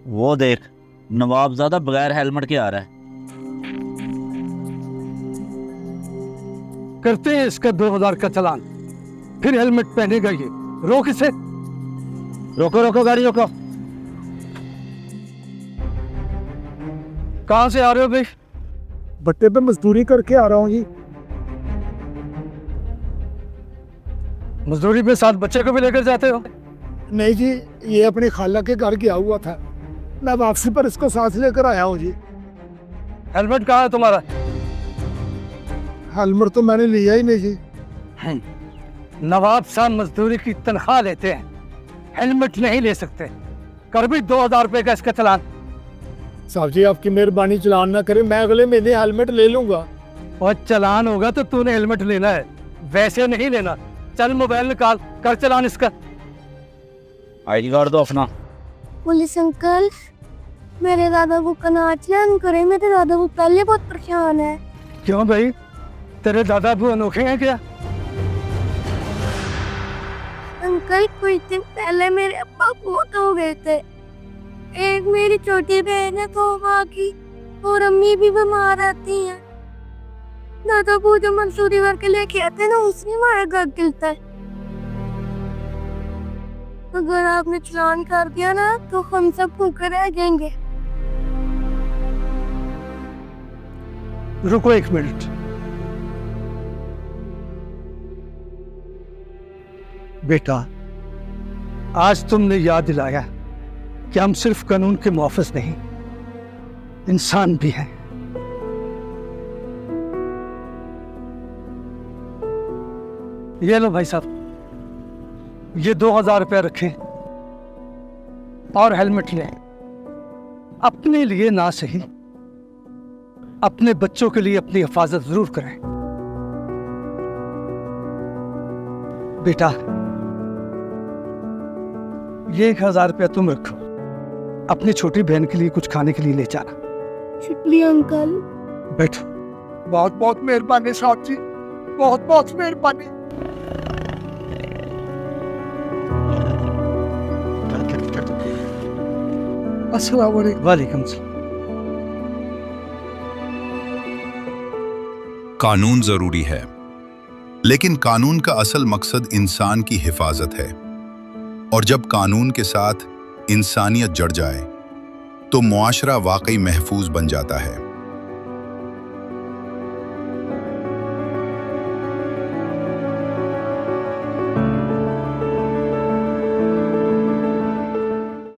वो देख, नवाबजादा बगैर हेलमेट के आ रहा है। करते हैं इसका 2000 का चालान, फिर हेलमेट पहनेगा ये। रोक इसे। रोको रोको, गाड़ी रोको। कहाँ से आ रहे हो भाई? भट्टे पे मजदूरी करके आ रहा हूँ जी। मजदूरी में साथ बच्चे को भी लेकर जाते हो? नहीं जी, ये अपनी खाला के घर गया हुआ था, मैं वापसी पर इसको साथ लेकर आया हूँ जी। हेलमेट कहाँ है तुम्हारा? हेलमेट तो मैंने लिया ही नहीं जी। नवाब साहब मजदूरी की तनख्वाह लेते हैं, हेलमेट नहीं ले सकते। कर भी 2000 रुपए का इसका चालान। साहब जी आपकी मेहरबानी, चलान ना करें, मैं अगले महीने हेलमेट ले लूंगा। और चालान होगा तो तूने हेलमेट लेना है, वैसे नहीं लेना। चल मोबाइल निकाल, कर चालान इसका। आईडी कार्ड दो अपना। पुलिस अंकल, मेरे दादा को ना चलान करें, मेरे दादा को पहले बहुत परेशान है। क्यों भाई, तेरे दादा भी अनोखे हैं क्या? अंकल कुछ दिन पहले मेरे अब्बा बहुत हो गए थे। एक मेरी छोटी बहन है तो वहाँ की, और अम्मी भी बीमार रहती हैं। दादा को जो मंसूरी करके लेके आते हैं ना, उसमें हमारा घर गिरता है। अगर आपने चलान कर दिया ना तो हम सब भूखे रह जाएंगे। रुको 1 मिनट। बेटा, आज तुमने याद दिलाया कि हम सिर्फ कानून के मुहाफिज नहीं, इंसान भी हैं। ये लो भाई साहब, ये 2000 रुपया रखें और हेलमेट लें। अपने लिए ना सही, अपने बच्चों के लिए अपनी हिफाजत जरूर करें। बेटा, ये 1000 रुपया तुम रखो, अपनी छोटी बहन के लिए कुछ खाने के लिए ले जाना। शुक्रिया अंकल। बैठो। बहुत बहुत मेहरबानी साहब जी, बहुत बहुत मेहरबानी। अस्सलाम वालेकुम। वालेकुम सलाम। कानून जरूरी है, लेकिन कानून का असल मकसद इंसान की हिफाजत है। और जब कानून के साथ इंसानियत जड़ जाए तो मुआशरा वाकई महफूज बन जाता है।